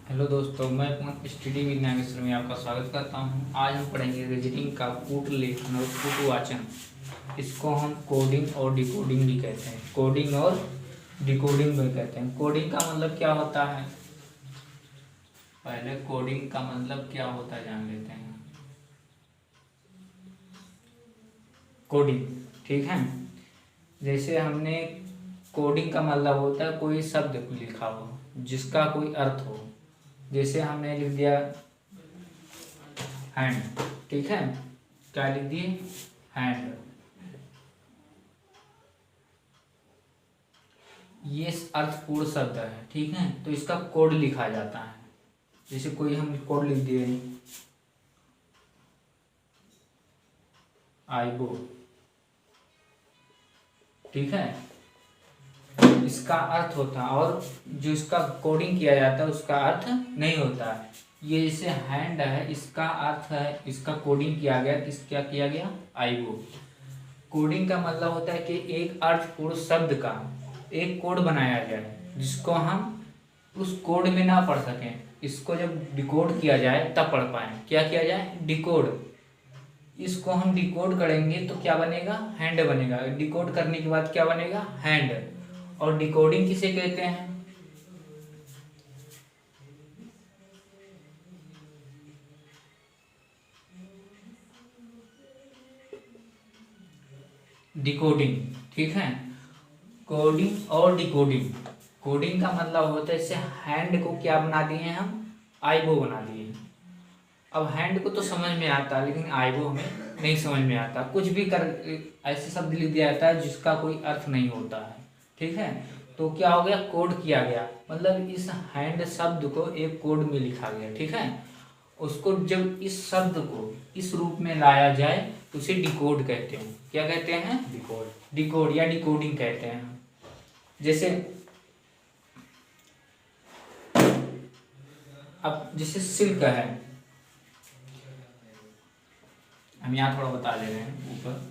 Hello दोस्तों, मैं study with Nageshwar में आपका स्वागत करता हूं। आज हम पढ़ेंगे रीजनिंग का कूट लेखन और कूट वाचन। इसको हम कोडिंग और डिकोडिंग भी कहते हैं। कोडिंग और डिकोडिंग भी कहते हैं। कोडिंग का मतलब क्या होता है, पहले कोडिंग का मतलब क्या होता है जान लेते हैं। कोडिंग, ठीक है। जैसे हमने कोडिंग का मतलब होता है कोई शब्द लिखा हो जिसका कोई अर्थ हो। जैसे हमने लिख दिया हैंड, ठीक है। क्या लिख दिए? हैंड। ये अर्थपूर्ण शब्द है, ठीक है। तो इसका कोड लिखा जाता है। जैसे कोई हम कोड लिख दिए आईबो, ठीक है। इसका अर्थ होता है और जो इसका कोडिंग किया जाता है उसका अर्थ नहीं होता है। ये जैसे हैंड है, इसका अर्थ है, इसका कोडिंग किया गया, क्या किया गया? आईबो। कोडिंग का मतलब होता है कि एक अर्थपूर्ण शब्द का एक कोड बनाया जाए जिसको हम उस कोड में ना पढ़ सकें। इसको जब डिकोड किया जाए तब पढ़ पाए। क्या किया जाए? डिकोड। इसको हम डिकोड करेंगे तो क्या बनेगा? हैंड बनेगा। डिकोड करने के बाद क्या बनेगा? हैंड। और डिकोडिंग किसे कहते हैं? डिकोडिंग, ठीक है। कोडिंग और डिकोडिंग। कोडिंग का मतलब होता है, इससे हैंड को क्या बना दिए हम? आईबो बना दिए। अब हैंड को तो समझ में आता है लेकिन आईबो हमें नहीं समझ में आता। कुछ भी कर ऐसे शब्द लिख दिया जाता है जिसका कोई अर्थ नहीं होता है, ठीक है। तो क्या हो गया? कोड किया गया, मतलब इस हैंड शब्द को एक कोड में लिखा गया, ठीक है। उसको जब इस शब्द को इस रूप में लाया जाए तो उसे डिकोड कहते हैं। क्या कहते हैं? डिकोड। डिकोड या डिकोडिंग कहते हैं। जैसे अब जैसे सिल्क है, हम यहाँ थोड़ा बता दे रहे हैं ऊपर।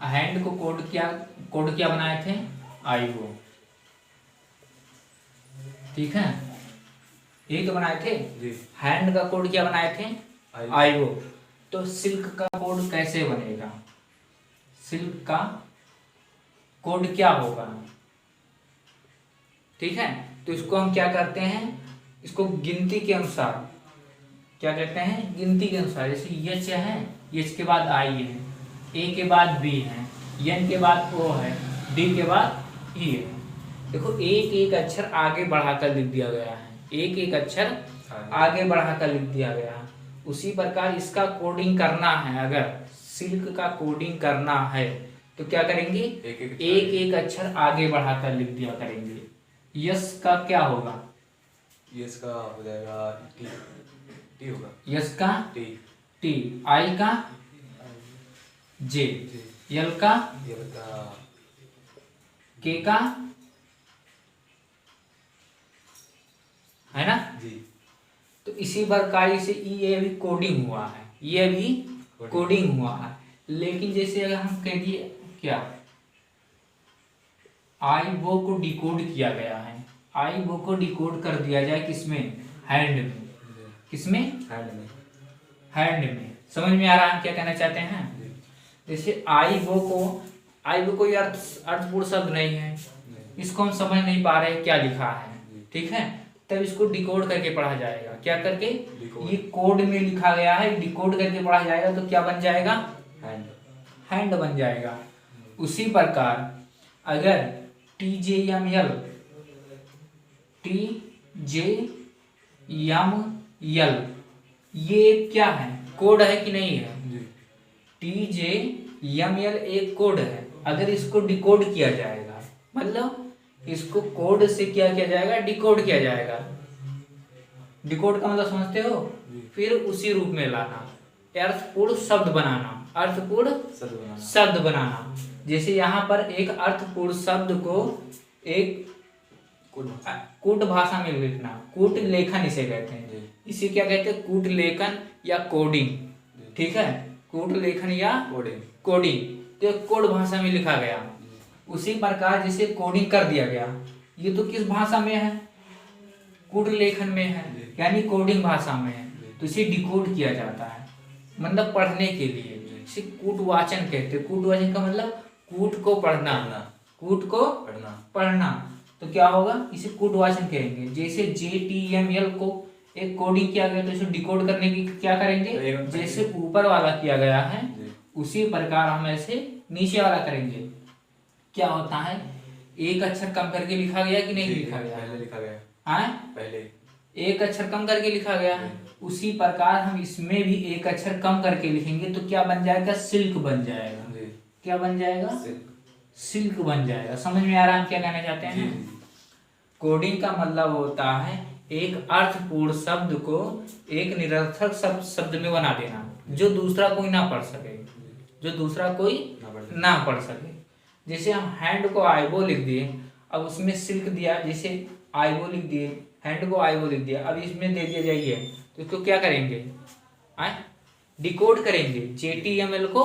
हैंड को कोड क्या बनाए थे? आईबो, ठीक है। यही तो बनाए थे। हैंड का कोड क्या बनाए थे? आईबो। तो सिल्क का कोड कैसे बनेगा? सिल्क का कोड क्या होगा? ठीक है। तो इसको हम क्या करते हैं? इसको गिनती के अनुसार क्या कहते हैं? गिनती के अनुसार। जैसे एच है, एच के बाद आई है, ए के बाद बी है, एन के बाद ओ है, डी के बाद ई है। देखो एक एक अक्षर आगे बढ़ाकर लिख दिया गया है। एक एक अक्षर आगे बढ़ाकर लिख दिया गया है। उसी प्रकार इसका कोडिंग करना है। अगर सिल्क का कोडिंग करना है तो क्या करेंगे? एक एक अक्षर आगे बढ़ाकर लिख दिया करेंगे। यस का क्या होगा? यस का हो जाएगा टी। टी होगा। यस का टी। टी। आई का जे। यल का के का, है ना जी। तो इसी प्रकार से ये भी कोडिंग हुआ है, ये भी कोडिंग हुआ है। लेकिन जैसे अगर हम कह दिए क्या, आईबो को डिकोड किया गया है। आईबो को डिकोड कर दिया जाए किसमें? हैंड में। किसमें? हैंड में। हैंड में। समझ में आ रहा है हम क्या कहना चाहते हैं? जैसे आईबो कोई अर्थपूर्ण शब्द नहीं है, इसको हम समझ नहीं पा रहे क्या लिखा है, ठीक है। तब इसको डिकोड करके पढ़ा जाएगा। क्या करके? ये कोड में लिखा गया है, डिकोड करके पढ़ा जाएगा तो क्या बन जाएगा? हैंड। हैंड बन जाएगा। उसी प्रकार अगर टी जे एम यल ये क्या है? कोड है कि नहीं है? टी जे एम यल एक कोड है। अगर इसको डिकोड किया जाएगा, मतलब इसको कोड से क्या किया जाएगा? डिकोड किया जाएगा। डिकोड का मतलब समझते हो? फिर उसी रूप में लाना, अर्थपूर्ण शब्द बनाना। अर्थपूर्ण शब्द बनाना। जैसे यहाँ पर एक अर्थपूर्ण शब्द को एक कूट भाषा में लिखना, कूट लेखन इसे कहते हैं। इसे क्या कहते हैं? कूट लेखन या कोडिंग, ठीक है। कूट लेखन या कोडिंग। तो कोड भाषा में लिखा गया। उसी प्रकार जैसे कोडिंग कर दिया गया, ये तो किस भाषा में है, कूट लेखन में है, यानी कोडिंग भाषा में है, तो इसे डिकोड किया जाता है, मतलब पढ़ने के लिए। इसे कूट वाचन कहते हैं। कूट वाचन का मतलब कूट को पढ़ना, कूट को पढ़ना। तो क्या होगा, इसे कूट वाचन कहेंगे। जैसे JTML को एक कोडिंग किया गया तो इसे डिकोड करने की क्या करेंगे, जैसे ऊपर वाला किया गया है उसी प्रकार हम ऐसे नीचे वाला करेंगे। क्या होता है, एक अक्षर कम करके लिखा गया कि नहीं लिखा गया, पहले लिखा गया, हाँ पहले एक अक्षर कम करके लिखा गया है, उसी प्रकार हम इसमें भी एक अक्षर कम करके लिखेंगे तो क्या बन जाएगा, सिल्क बन जाएगा। क्या बन जाएगा, सिल्क बन जाएगा। समझ में आ रहा है हम क्या कहना चाहते हैं। कोडिंग का मतलब होता है एक अर्थपूर्ण शब्द को एक निरर्थक शब्द में बना देना, जो दूसरा कोई ना पढ़ सके, जो दूसरा कोई ना पढ़ सके। जैसे हम हैंड को आईबो लिख दिए, अब उसमें सिल्क दिया, जैसे आईबो लिख दिए, हैंड को आईबो लिख दिया, अब इसमें दे दिया जाइए तो इसको क्या करेंगे, डिकोड करेंगे। JTML को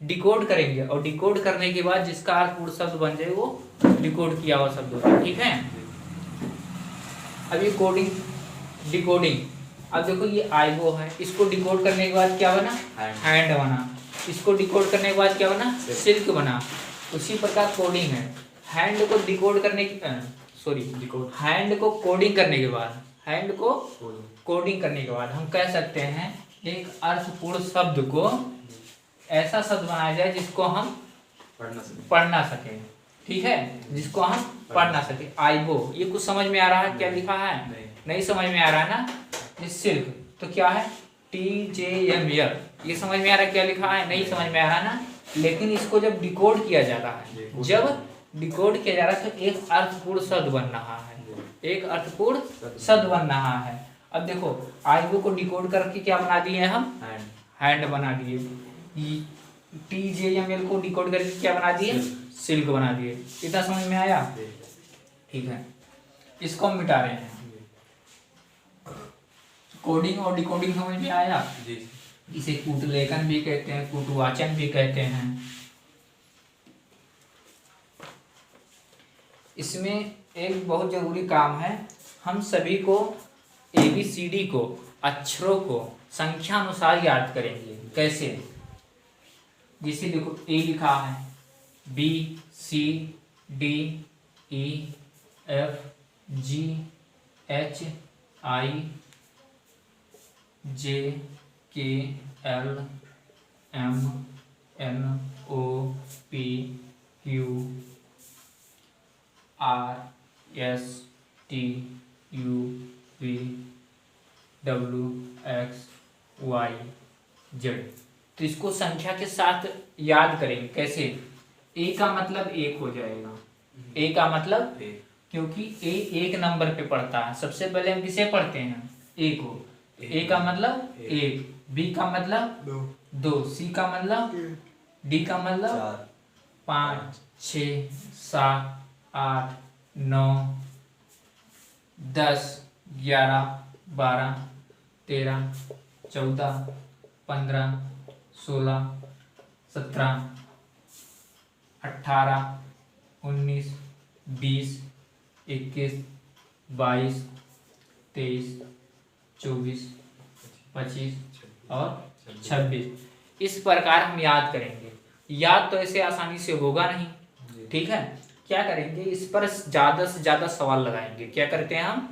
डिकोड करेंगे, और डिकोड करने के बाद जिसका अर्थपूर्ण शब्द बन जाए वो डिकोड किया हुआ शब्द होता है। ठीक है, अब ये कोडिंग डिकोडिंग, अब देखो ये आईबो है, इसको डिकोड करने के बाद क्या बना, हैंड बना। इसको डिकोड करने के बाद क्या बना, सिल्क बना। उसी प्रकार कोडिंग है, हैंड को डिकोड करने की हैंड को कोडिंग करने के बाद, हैंड को कोडिंग करने के बाद हम कह सकते हैं एक अर्थपूर्ण शब्द को ऐसा शब्द बनाया जाए जिसको हम पढ़ना सके। ठीक है, जिसको हम पढ़ना सके। आईबो, ये कुछ समझ में आ रहा है क्या लिखा है, नहीं समझ में आ रहा है ना। ये सिल्क तो क्या है, TJML, ये समझ में आ रहा है क्या लिखा है, नहीं समझ में आ रहा ना। लेकिन इसको जब डिकोड किया जा रहा है, जब डिकोड किया जा रहा है तो एक अर्थपूर्ण शब्द बन रहा है, एक अर्थपूर्ण शब्द बन रहा है। अब देखो आईबो को डिकोड करके क्या बना दिए हम, हैंड बना दिए। TJML को डिकोड करके क्या बना दिए, सिल्क बना दिए। इतना समझ में आया। ठीक है, इसको हम मिटा रहे हैं। कोडिंग और डिकोडिंग समझ में आया जी। इसे कूट लेखन भी कहते हैं, कूट वाचन भी कहते हैं। इसमें एक बहुत जरूरी काम है, हम सभी को ABCD को, अक्षरों को संख्या अनुसार याद करेंगे। कैसे, जैसे देखो A लिखा है, B C D E F G H I J K L M N O P Q R S T U V W X Y Z। तो इसको संख्या के साथ याद करेंगे। कैसे, A का मतलब एक हो जाएगा, A का मतलब क्योंकि A एक नंबर पे पढ़ता है। सबसे पहले हम किसे पढ़ते हैं, A को। A का मतलब एक, B का मतलब दो, C का मतलब, D का मतलब 5 6 7 8 9 10 11 12 13 14 15 16 17 18 19 20 21 22 23 24 25 और 26। इस प्रकार हम याद करेंगे। याद तो ऐसे आसानी से होगा नहीं, ठीक है। क्या करेंगे, इस पर ज़्यादा से ज़्यादा सवाल लगाएंगे। क्या करते हैं हम,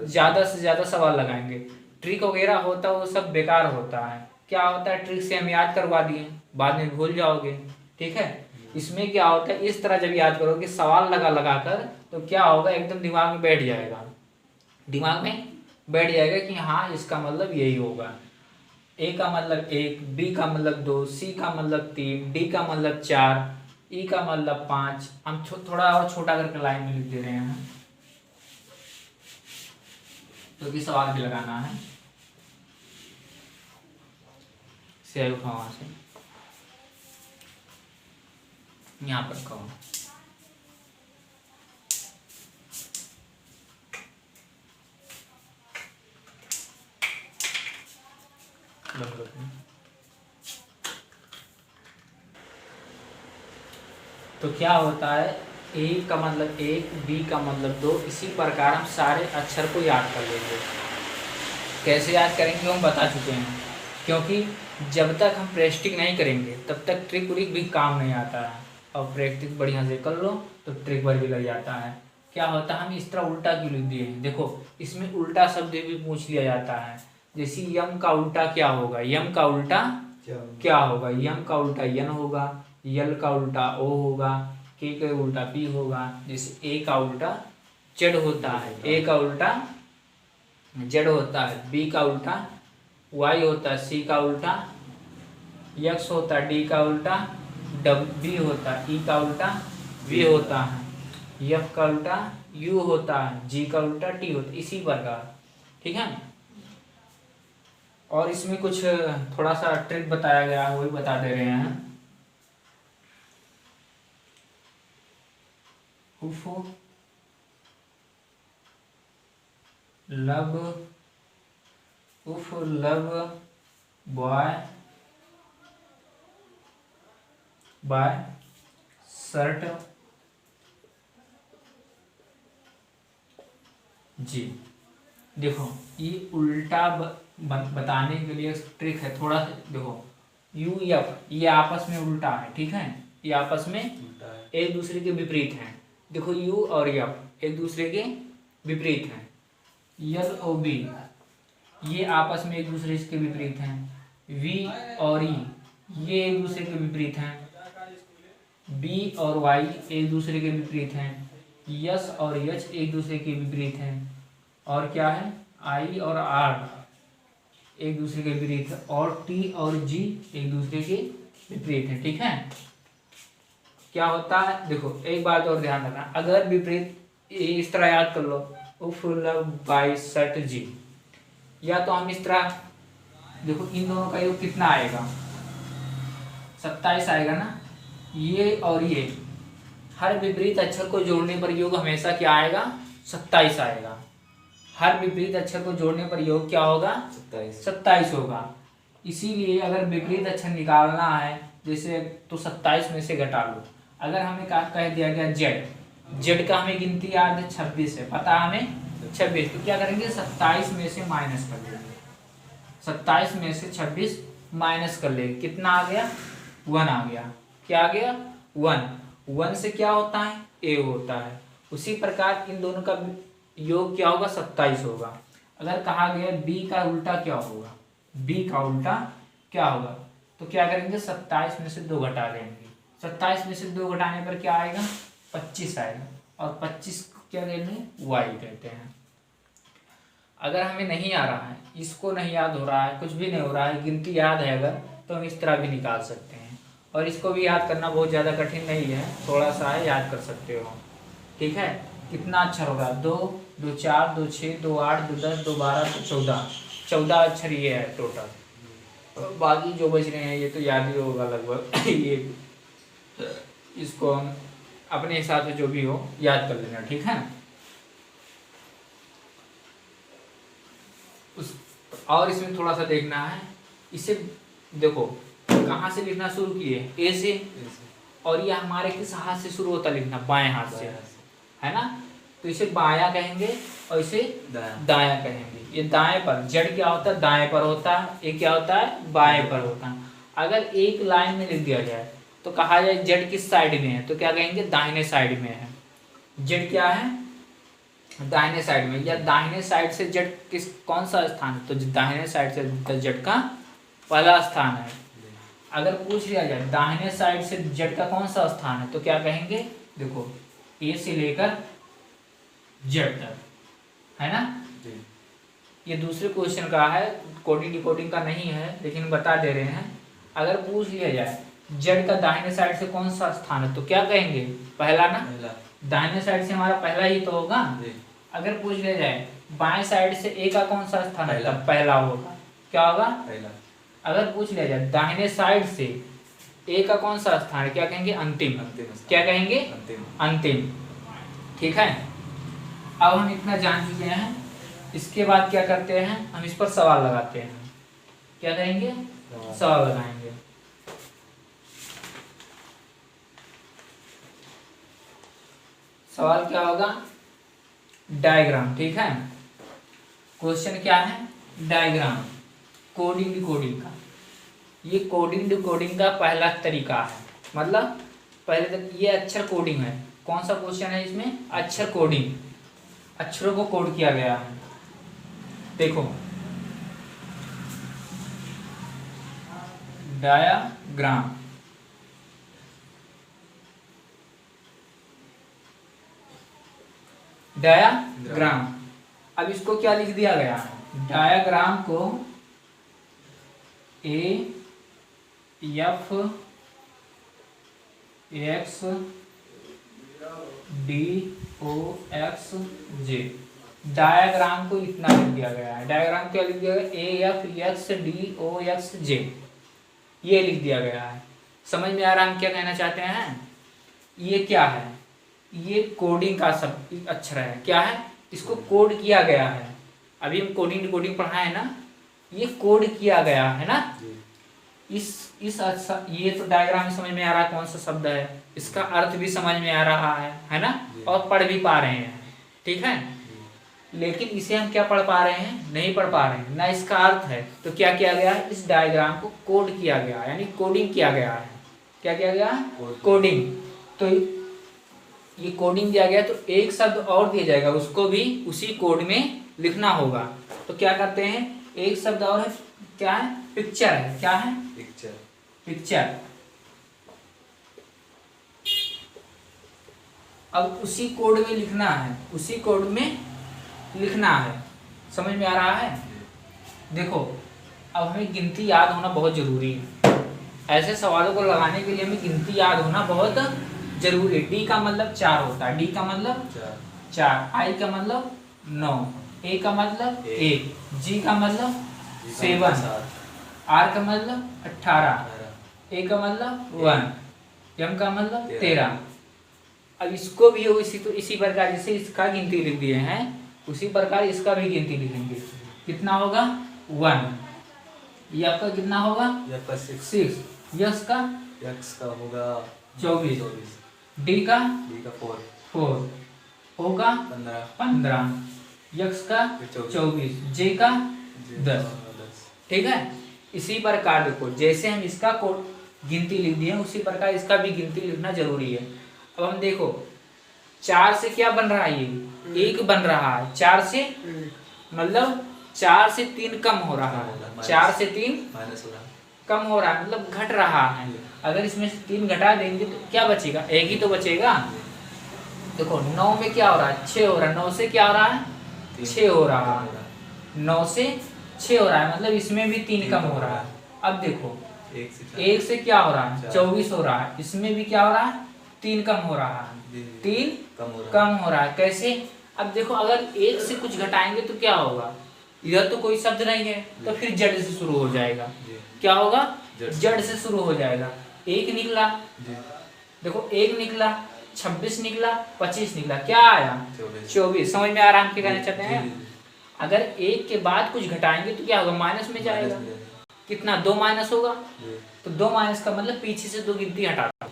ज़्यादा से ज़्यादा सवाल लगाएंगे। ट्रिक वगैरह होता है वो सब बेकार होता है। क्या होता है, ट्रिक से हम याद करवा दिए, बाद में भूल जाओगे, ठीक है। इसमें क्या होता है, इस तरह जब याद करोगे सवाल लगा लगा कर, तो क्या होगा, एकदम दिमाग में बैठ जाएगा, दिमाग में बैठ जाएगा कि हाँ इसका मतलब यही होगा। ए का मतलब 1, बी का मतलब 2, सी का मतलब 3, डी का मतलब 4, ई का मतलब 5। हम थोड़ा और छोटा करके लाइन में लिख दे रहे हैं क्योंकि सवाल भी लगाना है। से उठाओ वहां से, यहाँ पर कहो। तो क्या होता है, ए का मतलब 1, बी का मतलब 2। इसी प्रकार हम सारे अक्षर को याद कर लेंगे। कैसे याद करेंगे हम बता चुके हैं, क्योंकि जब तक हम प्रैक्टिस नहीं करेंगे तब तक ट्रिक व्रिक भी काम नहीं आता है। और प्रैक्टिस बढ़िया से कर लो तो ट्रिक पर भी लग जाता है। क्या होता है, हम इस तरह उल्टा क्यों लिख दिए हैं, देखो इसमें उल्टा शब्द भी पूछ लिया जाता है। जैसे यम का उल्टा क्या होगा, यम का उल्टा क्या होगा, यम का उल्टा यन होगा, यल का उल्टा ओ होगा, के का उल्टा पी होगा। जैसे ए का उल्टा जेड होता है, ए का उल्टा जेड होता है, बी का उल्टा वाई होता है, सी का उल्टा एक्स होता है, डी का उल्टा बी होता है, ई का उल्टा वी होता है, एफ का उल्टा यू होता है, जी का उल्टा टी होता है, इसी प्रकार। ठीक है। और इसमें कुछ थोड़ा सा ट्रिक बताया गया है, वही बता दे रहे हैं। उफ लब, उफ लब बॉय बाय शर्ट जी। देखो ये उल्टा बताने के लिए ट्रिक है, थोड़ा सा देखो यू एफ ये आपस में उल्टा है, ठीक है, ये आपस में एक दूसरे के विपरीत हैं। देखो यू और एफ एक दूसरे के विपरीत हैं। एल और बी ये आपस में एक दूसरे के विपरीत हैं। वी और ई ये एक दूसरे के विपरीत हैं। बी और वाई एक दूसरे के विपरीत हैं। यस और एच एक दूसरे के विपरीत हैं। और क्या है, आई और आर एक दूसरे के विपरीत है। और टी और जी एक दूसरे के विपरीत है। ठीक है। क्या होता है, देखो एक बात और ध्यान रखना, अगर विपरीत इस तरह याद कर लो, उफ लब बाई शर्ट जी, या तो हम इस तरह देखो इन दोनों का योग कितना आएगा, 27 आएगा ना। ये और ये हर विपरीत अक्षर को जोड़ने पर योग हमेशा क्या आएगा, 27 आएगा। हर विपरीत अक्षर को जोड़ने पर योग क्या होगा, 27 होगा। इसीलिए अगर विपरीत अक्षर निकालना है जैसे, तो 27 में से घटा लो। अगर हमें कह दिया गया जेड, जेड का हमें गिनती याद है 26 है, पता हमें 26, तो क्या करेंगे 27 में से माइनस कर लेंगे। 27 में से 26 माइनस कर लेंगे, कितना आ गया, 1 आ गया। क्या आ गया, 1 से क्या होता है, ए होता है। उसी प्रकार इन दोनों का योग क्या होगा, 27 होगा। अगर कहा गया बी का उल्टा क्या होगा, बी का उल्टा क्या होगा, तो क्या करेंगे 27 में से 2 घटा देंगे। 27 में से 2 घटाने पर क्या आएगा, 25 आएगा। और 25 क्या कहते हैं, वाई कहते हैं। अगर हमें नहीं आ रहा है, इसको नहीं याद हो रहा है, कुछ भी नहीं हो रहा है, गिनती याद है अगर, तो हम इस तरह भी निकाल सकते हैं। और इसको भी याद करना बहुत ज़्यादा कठिन नहीं है, थोड़ा सा है, याद कर सकते हो। ठीक है। कितना अक्षर होगा, 2, 2 4, 2 6, 2 8, 2 10, 2 12, 2 14, 14 अक्षर ये है टोटल। बाकी जो बच रहे हैं ये तो याद ही होगा लगभग ये इसको हम अपने हिसाब से जो भी हो याद कर लेना। ठीक है। और इसमें थोड़ा सा देखना है, इसे देखो कहाँ से लिखना शुरू किए, ए से, और ये हमारे किस हाथ से शुरू होता लिखना, बाएं हाथ से, है ना। तो इसे बायां कहेंगे और इसे दायां कहेंगे। ये दाएं पर, जेड क्या होता है, दाएं पर होता है, ये क्या होता है, बाएं पर होता है। अगर एक लाइन में लिख दिया जाए तो कहा जाए जेड किस साइड में है, तो क्या कहेंगे, दाहिने साइड में है। जेड क्या है, दाहिने साइड में, या दाहिने साइड से जेड कौन सा स्थान है, तो दाहिने साइड से जेड का पहला स्थान है। अगर पूछ लिया जाए दाहिने साइड से जेड का कौन सा स्थान है, तो क्या कहेंगे, देखो ए से लेकर जेड तक, है ना। ये दूसरे क्वेश्चन का है, कोडिंग डिकोडिंग का नहीं है, लेकिन बता दे रहे हैं। अगर पूछ लिया जाए जेड का दाहिने साइड से कौन सा स्थान है, तो क्या कहेंगे, पहला ना, दाहिने साइड से हमारा पहला ही तो होगा। अगर पूछ लिया जाए बाएं साइड से ए का कौन सा स्थान है, तब पहला होगा, क्या होगा, पहला। अगर पूछ लिया जाए दाहिने साइड से ए का कौन सा स्थान है, क्या कहेंगे, अंतिम। क्या कहेंगे, अंतिम। ठीक है। अब हम इतना जान चुके हैं, इसके बाद क्या करते हैं, हम इस पर सवाल लगाते हैं। क्या करेंगे, सवाल लगाएंगे। सवाल क्या होगा? डायग्राम। ठीक है, क्वेश्चन क्या है? डायग्राम, कोडिंग डिकोडिंग का। ये कोडिंग डिकोडिंग का पहला तरीका है, मतलब पहले तक ये अक्षर कोडिंग है। कौन सा क्वेश्चन है इसमें? अक्षर कोडिंग, अक्षरों को कोड किया गया है। देखो, डायाग्राम, डायाग्राम। अब इसको क्या लिख दिया गया है? डायाग्राम को AFX DOXJ, डायाग्राम को इतना लिख दिया गया है। डायाग्राम क्या लिख दिया गया? AFX DOXJ, ये लिख दिया गया है। समझ में आ रहा है हम क्या कहना चाहते हैं? ये क्या है? ये कोडिंग का सब अक्षर है। क्या है? इसको कोड किया गया है। अभी हम कोडिंग डिकोडिंग पढ़ा है ना, ये कोड किया गया है ना। इस अच्छा, ये तो डायग्राम में समझ में आ रहा है कौन सा शब्द है, इसका अर्थ भी समझ में आ रहा है ना, और पढ़ भी पा रहे हैं। ठीक है, लेकिन इसे हम क्या पढ़ पा रहे हैं? नहीं पढ़ पा रहे हैं ना, इसका अर्थ है। तो क्या किया गया है? इस डायग्राम को कोड किया गया, यानी कोडिंग किया गया है। क्या किया गया? कोडिंग। तो ये कोडिंग दिया गया, तो एक शब्द और दिया जाएगा, उसको भी उसी कोड में लिखना होगा। तो क्या करते हैं? एक शब्द और है, क्या है? पिक्चर है। क्या है? पिक्चर। पिक्चर। अब उसी कोड में लिखना है, उसी कोड में लिखना है। समझ में आ रहा है? देखो, अब हमें गिनती याद होना बहुत जरूरी है। ऐसे सवालों को लगाने के लिए हमें गिनती याद होना बहुत जरूरी है। डी का मतलब 4 होता है। डी का मतलब 4, आई का मतलब 9, ए का मतलब 1, जी का मतलब 7, आर का मतलब 18, ए का मतलब 1, एम का मतलब 13। अब इसको भी इसी प्रकार जैसे इसका गिनती लिख दिए हैं, उसी प्रकार इसका भी गिनती लिखेंगे। कितना होगा? 1। ये आपका कितना होगा? ये आपका 6। यस का? एक्स का होगा 24। डी का? 4। ओ का? 15। यक्स का? 24। जे का? 10। ठीक है, इसी प्रकार देखो, जैसे हम इसका कोड गिनती लिख दिए उसी प्रकार इसका भी गिनती लिखना जरूरी है। अब हम देखो, 4 से क्या बन रहा है? ये 1 बन रहा है। 4 से मतलब 4 से 3 कम हो रहा है। 4 से 3 कम हो रहा है, मतलब घट रहा है। अगर इसमें से 3 घटा देंगे तो क्या बचेगा? 1 ही तो बचेगा। देखो, 9 में क्या हो रहा है? 6 हो रहा है। 9 से क्या हो रहा है? 6 हो रहा है। 9 से 6 हो रहा है, मतलब इसमें भी 3 कम हो रहा है। अब देखो, 1 से क्या हो रहा है? 24 हो रहा है। इसमें भी क्या हो रहा है? 3 कम हो रहा है। 3 कम हो रहा है। कैसे? अब देखो, अगर 1 से कुछ घटाएंगे तो क्या होगा? इधर तो कोई शब्द नहीं है, तो फिर जड़ से शुरू हो जाएगा। क्या होगा? जड़ से शुरू हो जाएगा। 1 निकला, देखो 1 निकला, 26 निकला, 25 निकला, क्या आया? 24। समझ में आ रहा है हम क्या कहना चाहते हैं? अगर 1 के बाद कुछ घटाएंगे तो क्या होगा? माइनस में जाएगा। कितना? 2 माइनस होगा। तो 2 माइनस का मतलब पीछे से 2 गिनती हटा दो।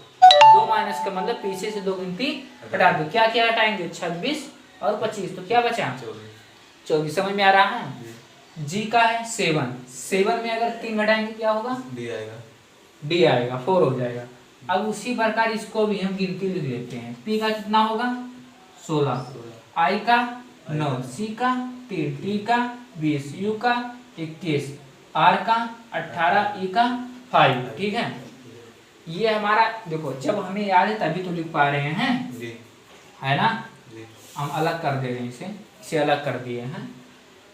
2 माइनस का मतलब पीछे से 2 गिनती हटा दो। क्या क्या हटाएंगे? 26 और 25, तो क्या बचा? 24। समझ में आ रहा है? जी का है 7 में अगर 3 घटाएंगे क्या होगा? डी आएगा, 4 हो जाएगा। अब उसी प्रकार इसको भी हम गिनती लिख लेते हैं। पी का कितना होगा? 16, आई का 9, सी का 3, टी का 20, यू का 21, आर का 18, ई का 5। ठीक है, ये हमारा देखो, जब हमें याद है तभी तो लिख पा रहे हैं, है ना। हम अलग कर दे रहे हैं, इसे अलग कर दिए हैं।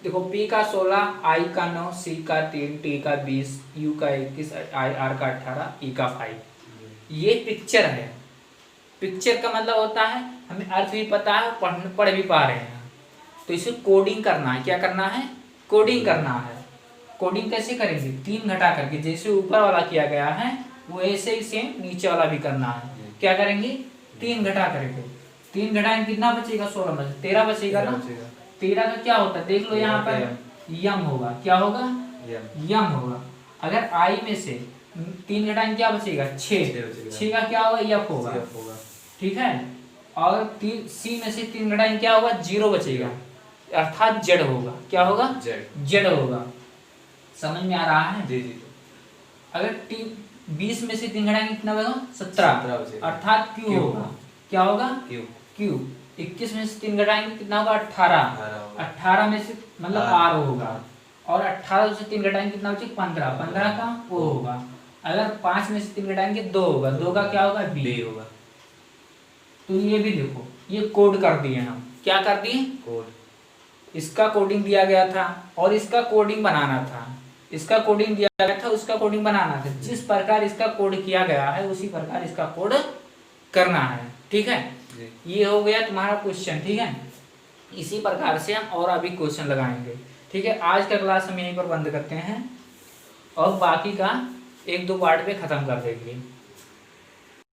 देखो, P का 16, I का 9, C का 3, T का 20, U का 21, R का 18, E का 5। ये पिक्चर है। पिक्चर का मतलब होता है हमें अर्थ भी पता है, पढ़ भी पा रहे हैं। तो इसे कोडिंग करना है। क्या करना है? कोडिंग करना है। कोडिंग कैसे करेंगे? 3 घटा करके, जैसे ऊपर वाला किया गया है वो ऐसे ही सेम नीचे वाला भी करना है। क्या करेंगे? 3 घटा करके। 3 घटाएंगे कितना बचेगा? 16 में 13 बचेगा ना। 13 का क्या होता है? देख लो यहाँ पर, यम होगा। क्या होगा? यम होगा। अगर आई में से 3 घटाएंगे क्या बचेगा? 6 का क्या होगा? यफ होगा। ठीक है, और सी में से 3 घटाएंगे क्या होगा, 0 बचेगा, अर्थात जेड होगा। क्या होगा, जेड होगा। समझ में आ रहा है? जी जी। अगर 20 में से 3 घटाएंगे कितना बचेगा, 17 बचेगा, अर्थात क्यू होगा। क्या होगा, क्यू। क्यू। 21 में से 3 घटाएंगे कितना होगा, 18। 18 में से मतलब आर होगा। और 18 से 3 घटाएंगे कितना बचेगा, 15। 15 का ओ होगा। अगर 5 में से 3 घटाएंगे 2 होगा। 2 का क्या होगा, बी होगा। तो ये भी देखो, ये कोड कर दिए हम। क्या कर दिए, कोड। इसका कोडिंग दिया गया था और इसका कोडिंग बनाना था। इसका कोडिंग दिया गया था, उसका कोडिंग बनाना था। जिस प्रकार इसका कोड किया गया है उसी प्रकार इसका कोड करना है। ठीक है, ये हो गया तुम्हारा क्वेश्चन। ठीक है, इसी प्रकार से हम और अभी क्वेश्चन लगाएंगे। ठीक है, आज का क्लास हम यहीं पर बंद करते हैं और बाकी का 1-2 पार्ट पे खत्म कर देंगे।